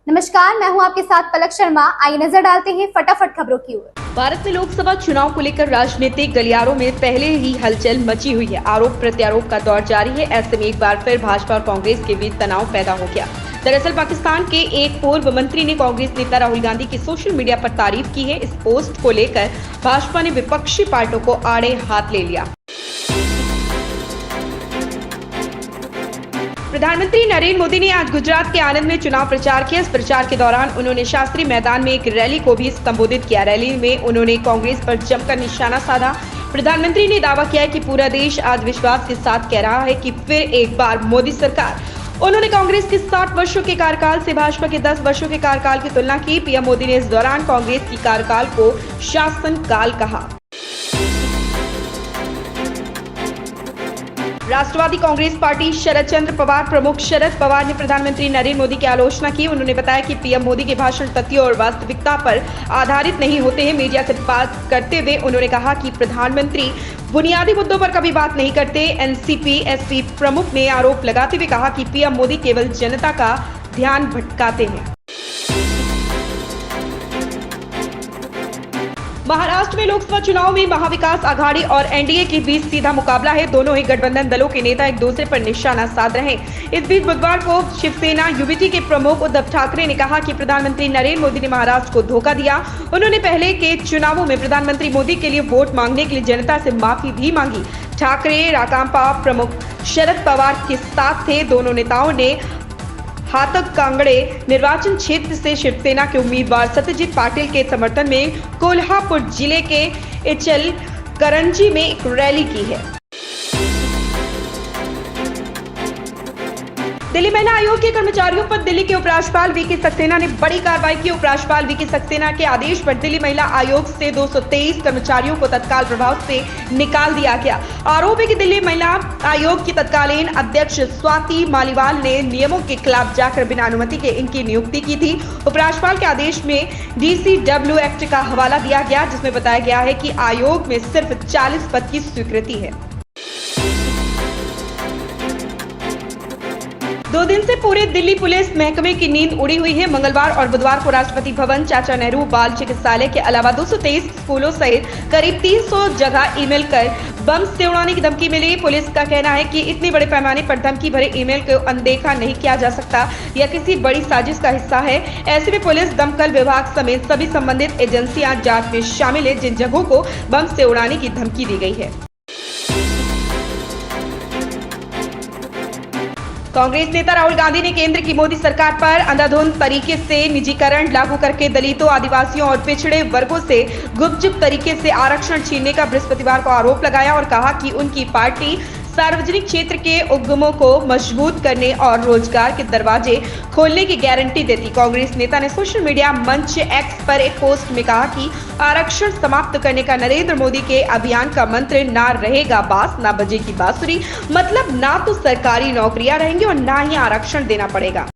नमस्कार, मैं हूं आपके साथ पलक शर्मा। आइए नजर डालते हैं फटाफट खबरों की ओर। भारत में लोकसभा चुनाव को लेकर राजनीतिक गलियारों में पहले ही हलचल मची हुई है। आरोप प्रत्यारोप का दौर जारी है। ऐसे में एक बार फिर भाजपा और कांग्रेस के बीच तनाव पैदा हो गया। दरअसल पाकिस्तान के एक पूर्व मंत्री ने कांग्रेस नेता राहुल गांधी की सोशल मीडिया पर तारीफ की है। इस पोस्ट को लेकर भाजपा ने विपक्षी पार्टियों को आड़े हाथ ले लिया। प्रधानमंत्री नरेंद्र मोदी ने आज गुजरात के आनंद में चुनाव प्रचार किया। इस प्रचार के दौरान उन्होंने शास्त्री मैदान में एक रैली को भी संबोधित किया। रैली में उन्होंने कांग्रेस पर जमकर निशाना साधा। प्रधानमंत्री ने दावा किया कि पूरा देश आज विश्वास के साथ कह रहा है कि फिर एक बार मोदी सरकार। उन्होंने कांग्रेस के 60 वर्षों के कार्यकाल से भाजपा के 10 वर्षों के कार्यकाल की तुलना की। पीएम मोदी ने इस दौरान कांग्रेस की कार्यकाल को शासनकाल कहा। राष्ट्रवादी कांग्रेस पार्टी शरद चंद्र पवार प्रमुख शरद पवार ने प्रधानमंत्री नरेंद्र मोदी की आलोचना की। उन्होंने बताया कि पीएम मोदी के भाषण तथ्यों और वास्तविकता पर आधारित नहीं होते हैं। मीडिया से बात करते हुए उन्होंने कहा कि प्रधानमंत्री बुनियादी मुद्दों पर कभी बात नहीं करते। एनसीपी एसपी प्रमुख ने आरोप लगाते हुए कहा कि पीएम मोदी केवल जनता का ध्यान भटकाते हैं। महाराष्ट्र में लोकसभा चुनाव में महाविकास आघाड़ी और एनडीए के बीच सीधा मुकाबला है। दोनों ही गठबंधन दलों के नेता एक दूसरे पर निशाना साध रहे हैं। इस बीच बुधवार को शिवसेना यूबीटी के प्रमुख उद्धव ठाकरे ने कहा कि प्रधानमंत्री नरेंद्र मोदी ने महाराष्ट्र को धोखा दिया। उन्होंने पहले के चुनावों में प्रधानमंत्री मोदी के लिए वोट मांगने के लिए जनता से माफी भी मांगी। ठाकरे राकांपा प्रमुख शरद पवार के साथ थे। दोनों नेताओं ने हाथक कांगड़े निर्वाचन क्षेत्र से शिवसेना के उम्मीदवार सत्यजीत पाटिल के समर्थन में कोल्हापुर जिले के इचलकरंजी में एक रैली की है। दिल्ली महिला आयोग के कर्मचारियों पर दिल्ली के उपराज्यपाल वीके सक्सेना ने बड़ी कार्रवाई की। उपराज्यपाल वीके सक्सेना के आदेश पर दिल्ली महिला आयोग से 223 कर्मचारियों को तत्काल प्रभाव से निकाल दिया गया। आरोप है कि दिल्ली महिला आयोग की तत्कालीन अध्यक्ष स्वाति मालीवाल ने नियमों के खिलाफ जाकर बिना अनुमति के इनकी नियुक्ति की थी। उपराज्यपाल के आदेश में डीसीडब्ल्यू एक्ट का हवाला दिया गया, जिसमें बताया गया है कि आयोग में सिर्फ 40 पद की स्वीकृति है। 2 दिन से पूरे दिल्ली पुलिस महकमे की नींद उड़ी हुई है। मंगलवार और बुधवार को राष्ट्रपति भवन, चाचा नेहरू बाल चिकित्सालय के अलावा 223 स्कूलों सहित करीब 300 जगह ईमेल कर बम से उड़ाने की धमकी मिली। पुलिस का कहना है कि इतने बड़े पैमाने पर धमकी भरे ईमेल को अनदेखा नहीं किया जा सकता। यह किसी बड़ी साजिश का हिस्सा है। ऐसे में पुलिस, दमकल विभाग समेत सभी संबंधित एजेंसियां जांच में शामिल है जिन जगहों को बम से उड़ाने की धमकी दी गई है। कांग्रेस नेता राहुल गांधी ने केंद्र की मोदी सरकार पर अंधाधुंध तरीके से निजीकरण लागू करके दलितों, आदिवासियों और पिछड़े वर्गों से गुपचुप तरीके से आरक्षण छीनने का बृहस्पतिवार को आरोप लगाया और कहा कि उनकी पार्टी सार्वजनिक क्षेत्र के उद्यमों को मजबूत करने और रोजगार के दरवाजे खोलने की गारंटी देती। कांग्रेस नेता ने सोशल मीडिया मंच एक्स पर एक पोस्ट में कहा कि आरक्षण समाप्त करने का नरेंद्र मोदी के अभियान का मंत्र ना रहेगा बांस ना बजेगी बांसुरी, मतलब ना तो सरकारी नौकरियां रहेंगी और ना ही आरक्षण देना पड़ेगा।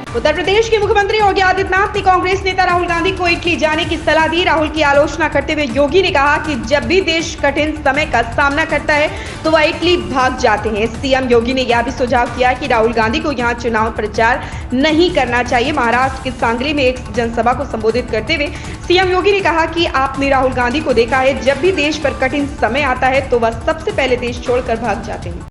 उत्तर प्रदेश के मुख्यमंत्री योगी आदित्यनाथ ने कांग्रेस नेता राहुल गांधी को इटली जाने की सलाह दी। राहुल की आलोचना करते हुए योगी ने कहा कि जब भी देश कठिन समय का सामना करता है तो वह इटली भाग जाते हैं। सीएम योगी ने यह भी सुझाव किया कि राहुल गांधी को यहां चुनाव प्रचार नहीं करना चाहिए। महाराष्ट्र के सांगली में एक जनसभा को संबोधित करते हुए सीएम योगी ने कहा कि आपने राहुल गांधी को देखा है, जब भी देश पर कठिन समय आता है तो वह सबसे पहले देश छोड़कर भाग जाते हैं।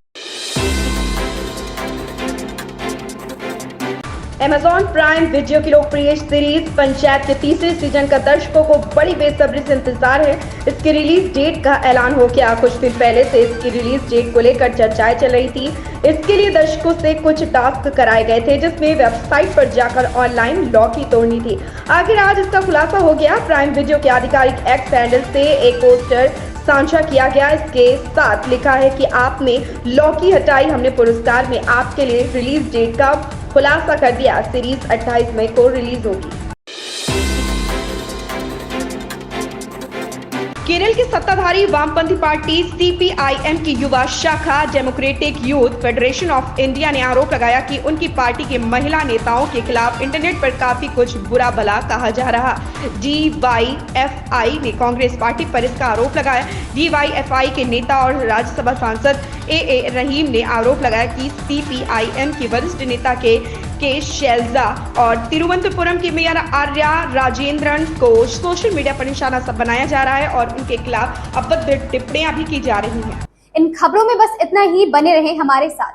Amazon प्राइम वीडियो की लोकप्रिय सीरीज पंचायत के तीसरे सीजन का दर्शकों को बड़ी बेसब्री से इंतजार है। इसकी रिलीज डेट का ऐलान हो गया। कुछ दिन पहले से इसकी रिलीज डेट को लेकर चर्चाएं चल रही थी। इसके लिए दर्शकों से कुछ टास्क कराए गए थे, जिसमें वेबसाइट पर जाकर ऑनलाइन लॉटरी तोड़नी थी। आखिर आज इसका खुलासा हो गया। प्राइम वीडियो के आधिकारिक एक्स हैंडल से एक पोस्टर साझा किया गया। इसके साथ लिखा है कि आपने लॉटरी हटाई, हमने पुरस्कार में आपके लिए रिलीज डेट का खुलासा कर दिया। सीरीज 28 मई को रिलीज होगी। केरल की सत्ताधारी वामपंथी पार्टी सीपीआईएम की युवा शाखा democratic youth federation of India ने आरोप लगाया कि उनकी पार्टी के महिला नेताओं के खिलाफ इंटरनेट पर काफी कुछ बुरा भला कहा जा रहा। डीवाईएफआई ने कांग्रेस पार्टी पर इसका आरोप लगाया। डीवाईएफआई के नेता और राज्यसभा सांसद ए रहीम ने आरोप लगाया कि सीपीआईएम की वरिष्ठ नेता के शैलजा और तिरुवनंतपुरम की मेयर आर्या राजेंद्रन को सोशल मीडिया पर निशाना बनाया जा रहा है और उनके खिलाफ अभद्र टिप्पणियां भी की जा रही हैं। इन खबरों में बस इतना ही, बने रहें हमारे साथ।